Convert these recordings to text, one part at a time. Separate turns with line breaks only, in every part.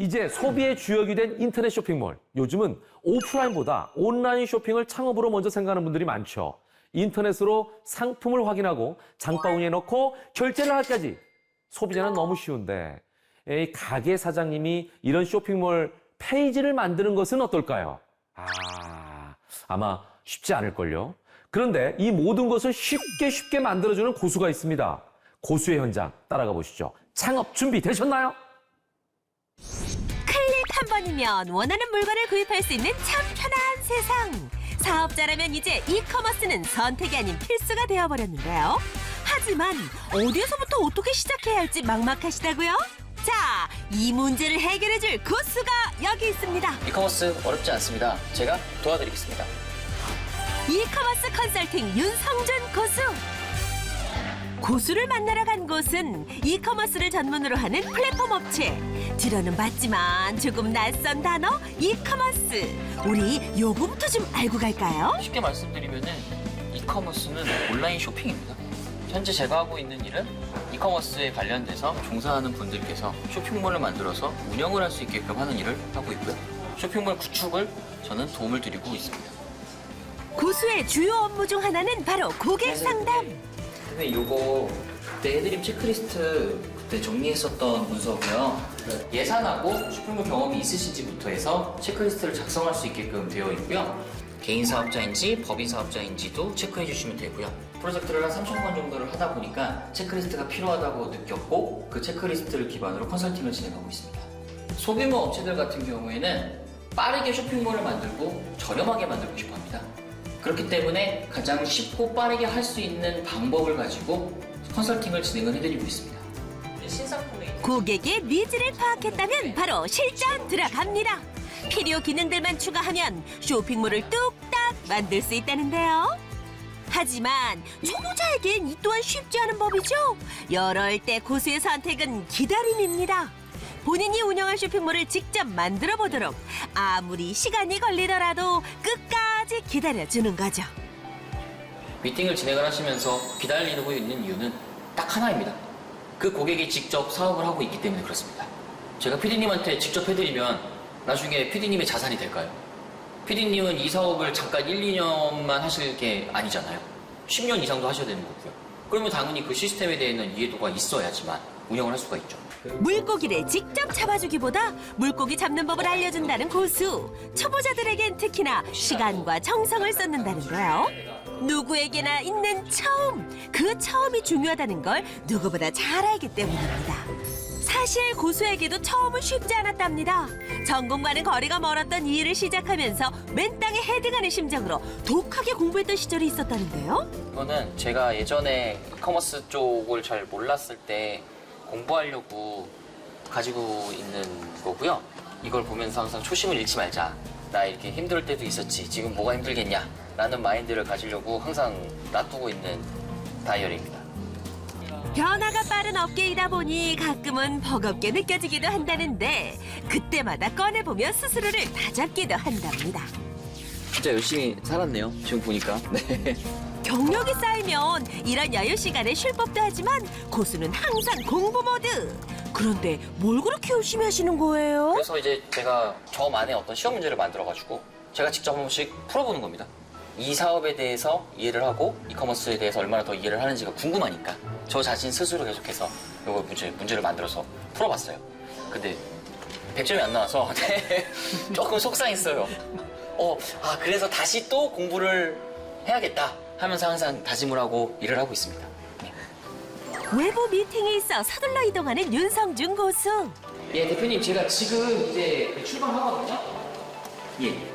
이제 소비의 주역이 된 인터넷 쇼핑몰. 요즘은 오프라인보다 온라인 쇼핑을 창업으로 먼저 생각하는 분들이 많죠. 인터넷으로 상품을 확인하고 장바구니에 넣고 결제를 할까지. 소비자는 너무 쉬운데 이 가게 사장님이 이런 쇼핑몰 페이지를 만드는 것은 어떨까요? 아마 쉽지 않을걸요. 그런데 이 모든 것을 쉽게 만들어주는 고수가 있습니다. 고수의 현장 따라가 보시죠. 창업 준비되셨나요?
클릭 한 번이면 원하는 물건을 구입할 수 있는 참 편한 세상. 사업자라면 이제 이커머스는 선택이 아닌 필수가 되어버렸는데요. 하지만 어디에서부터 어떻게 시작해야 할지 막막하시다고요? 자, 이 문제를 해결해줄 고수가 여기 있습니다.
이커머스 어렵지 않습니다. 제가 도와드리겠습니다.
이커머스 컨설팅 윤성준 고수. 고수를 만나러 간 곳은 이커머스를 전문으로 하는 플랫폼 업체. 들어는 봤지만 조금 낯선 단어 이커머스. 우리 요거부터 좀 알고 갈까요?
쉽게 말씀드리면은 이커머스는 온라인 쇼핑입니다. 현재 제가 하고 있는 일은 이커머스에 관련돼서 종사하는 분들께서 쇼핑몰을 만들어서 운영을 할 수 있게끔 하는 일을 하고 있고요. 쇼핑몰 구축을 저는 도움을 드리고 있습니다.
고수의 주요 업무 중 하나는 바로 고객 상담.
선생님, 요거 그때 해드림 체크리스트 그때 정리했었던 문서고요. 예산하고 쇼핑몰 경험이 있으신지부터 해서 체크리스트를 작성할 수 있게끔 되어 있고요. 개인 사업자인지 법인 사업자인지도 체크해 주시면 되고요. 프로젝트를 한 3,000건 정도를 하다 보니까 체크리스트가 필요하다고 느꼈고 그 체크리스트를 기반으로 컨설팅을 진행하고 있습니다. 소규모 업체들 같은 경우에는 빠르게 쇼핑몰을 만들고 저렴하게 만들고 싶어 합니다. 그렇기 때문에 가장 쉽고 빠르게 할 수 있는 방법을 가지고 컨설팅을 진행을 해드리고 있습니다.
고객의 니즈를 파악했다면 바로 실전 들어갑니다. 필요 기능들만 추가하면 쇼핑몰을 뚝딱 만들 수 있다는데요. 하지만 초보자에겐 이 또한 쉽지 않은 법이죠. 이럴 때 고수의 선택은 기다림입니다. 본인이 운영할 쇼핑몰을 직접 만들어 보도록 아무리 시간이 걸리더라도 끝까지 기다려주는 거죠.
미팅을 진행을 하시면서 기다리고 있는 이유는 딱 하나입니다. 그 고객이 직접 사업을 하고 있기 때문에 그렇습니다. 제가 PD님한테 직접 해드리면 나중에 PD님의 자산이 될까요? PD님은 이 사업을 잠깐 1, 2년만 하실 게 아니잖아요. 10년 이상도 하셔야 되는 거고요. 그러면 당연히 그 시스템에 대한 이해도가 있어야지만 운영을 할 수가 있죠.
물고기를 직접 잡아주기보다 물고기 잡는 법을 알려준다는 고수. 초보자들에겐 특히나 시간과 정성을 쏟는다는데요. 누구에게나 있는 처음, 그 처음이 중요하다는 걸 누구보다 잘 알기 때문입니다. 사실 고수에게도 처음은 쉽지 않았답니다. 전공과는 거리가 멀었던 이 일을 시작하면서 맨 땅에 헤딩하는 심정으로 독하게 공부했던 시절이 있었다는데요.
이거는 제가 예전에 이커머스 쪽을 잘 몰랐을 때 공부하려고 가지고 있는 거고요. 이걸 보면서 항상 초심을 잃지 말자. 나 이렇게 힘들 때도 있었지. 지금 뭐가 힘들겠냐. 라는 마인드를 가지려고 항상 놔두고 있는 다이어리입니다.
변화가 빠른 업계이다 보니 가끔은 버겁게 느껴지기도 한다는데 그때마다 꺼내보며 스스로를 다잡기도 한답니다.
진짜 열심히 살았네요. 지금 보니까. 네.
경력이 쌓이면 이런 여유 시간에 쉴 법도 하지만 고수는 항상 공부 모드. 그런데 뭘 그렇게 열심히 하시는 거예요?
그래서 이제 제가 저만의 어떤 시험 문제를 만들어가지고 제가 직접 한 번씩 풀어보는 겁니다. 이 사업에 대해서 이해를 하고 이커머스에 대해서 얼마나 더 이해를 하는지가 궁금하니까 저 자신 스스로 계속해서 이거 문제를 만들어서 풀어봤어요. 근데 100점이 안 나와서 조금 속상했어요. 그래서 다시 또 공부를 해야겠다 하면서 항상 다짐을 하고 일을 하고 있습니다.
외부 미팅이 있어 서둘러 이동하는 윤성준 고수.
예, 대표님 제가 지금 이제 출발하거든요. 예.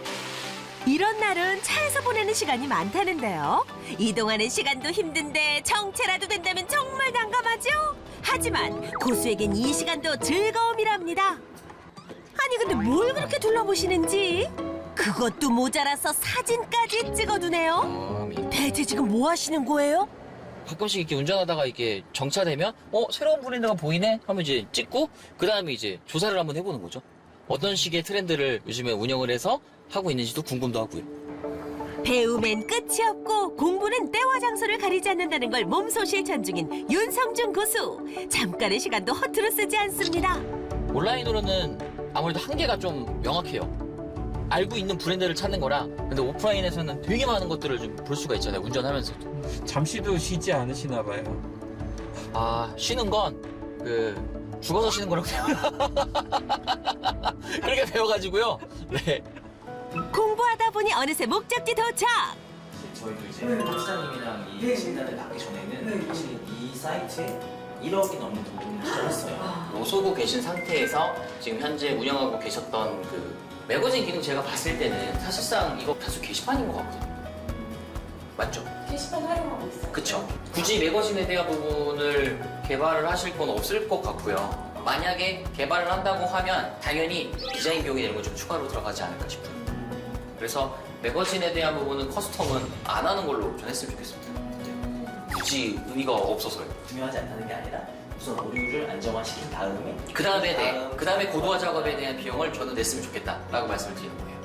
이런 날은 차에서 보내는 시간이 많다는데요. 이동하는 시간도 힘든데 정체라도 된다면 정말 난감하죠? 하지만 고수에겐 이 시간도 즐거움이랍니다. 아니 근데 뭘 그렇게 둘러보시는지? 그것도 모자라서 사진까지 찍어두네요. 대체 지금 뭐 하시는 거예요?
가끔씩 이렇게 운전하다가 이렇게 정차되면 새로운 브랜드가 보이네 하면 이제 찍고 그 다음에 이제 조사를 한번 해보는 거죠. 어떤 식의 트렌드를 요즘에 운영을 해서 하고 있는지도 궁금도 하고요.
배움엔 끝이 없고 공부는 때와 장소를 가리지 않는다는 걸 몸소 실천 중인 윤성준 고수. 잠깐의 시간도 허투루 쓰지 않습니다.
온라인으로는 아무래도 한계가 좀 명확해요. 알고 있는 브랜드를 찾는 거라. 근데 오프라인에서는 되게 많은 것들을 좀 볼 수가 있잖아요. 운전하면서도.
잠시도 쉬지 않으시나 봐요.
아, 쉬는 건 죽어서 쉬는 거라고 그렇게 배워가지고요. 네.
공부하다 보니 어느새 목적지 도착.
저희도 이제 박사님이랑 이 진단을 받기 전에는 사실 이 사이트에 1억이 넘는 돈을 투자했어요.
노소고 계신 상태에서 지금 현재 운영하고 계셨던 매거진 기능 제가 봤을 때는 사실상 이거 다수 게시판인 것 같거든요. 맞죠?
게시판 활용하고 있어요.
그쵸. 굳이 매거진에 대한 부분을 개발을 하실 건 없을 것 같고요. 만약에 개발을 한다고 하면 당연히 디자인 비용이 되는 건 좀 추가로 들어가지 않을까 싶어요. 그래서 매거진에 대한 부분은 커스텀은 안 하는 걸로 좀 했으면 좋겠습니다. 굳이 의미가 없어서요.
중요하지 않다는 게 아니라 우선 오류를 안정화시킨 다음에
그 다음에 고도화 작업에 대한 비용을 저는 냈으면 좋겠다라고 말씀을 드리는 거예요.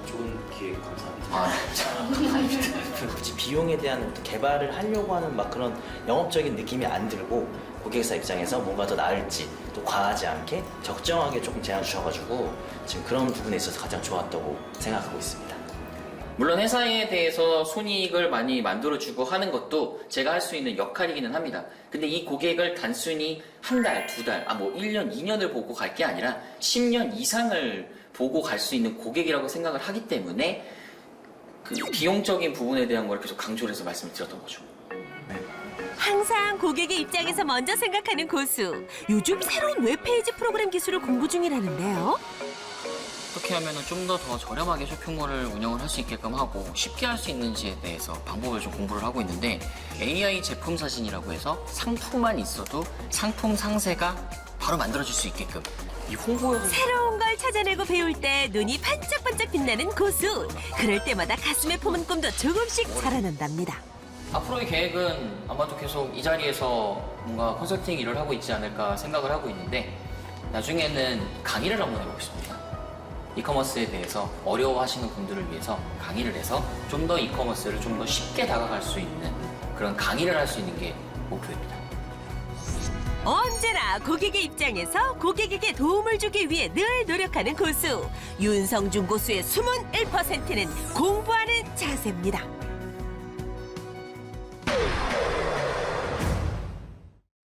좋은 기획 감사합니다.
아,
굳이 비용에 대한 어떤 개발을 하려고 하는 막 그런 영업적인 느낌이 안 들고 고객사 입장에서 뭔가 더 나을지 또 과하지 않게 적정하게 조금 제안 주셔가지고 지금 그런 부분에 있어서 가장 좋았다고 생각하고 있습니다.
물론 회사에 대해서 손익을 많이 만들어주고 하는 것도 제가 할 수 있는 역할이기는 합니다. 근데 이 고객을 단순히 한 달, 두 달, 뭐 1년, 2년을 보고 갈 게 아니라 10년 이상을 보고 갈 수 있는 고객이라고 생각을 하기 때문에 비용적인 부분에 대한 걸 계속 강조를 해서 말씀을 드렸던 거죠.
항상 고객의 입장에서 먼저 생각하는 고수. 요즘 새로운 웹페이지 프로그램 기술을 공부 중이라는데요.
어떻게 하면 좀 더 저렴하게 쇼핑몰을 운영을 할 수 있게끔 하고 쉽게 할 수 있는지에 대해서 방법을 좀 공부를 하고 있는데 AI 제품 사진이라고 해서 상품만 있어도 상품 상세가 바로 만들어질 수 있게끔 이 홍보를
새로운 걸 찾아내고 배울 때 눈이 반짝반짝 빛나는 고수. 그럴 때마다 가슴에 품은 꿈도 조금씩 자라난답니다.
앞으로의 계획은 아마도 계속 이 자리에서 뭔가 컨설팅 일을 하고 있지 않을까 생각을 하고 있는데 나중에는 강의를 한번 해보고 싶습니다. 이커머스에 대해서 어려워하시는 분들을 위해서 강의를 해서 좀 더 이커머스를 좀 더 쉽게 다가갈 수 있는 그런 강의를 할 수 있는 게 목표입니다.
언제나 고객의 입장에서 고객에게 도움을 주기 위해 늘 노력하는 고수. 윤성준 고수의 숨은 1%는 공부하는 자세입니다.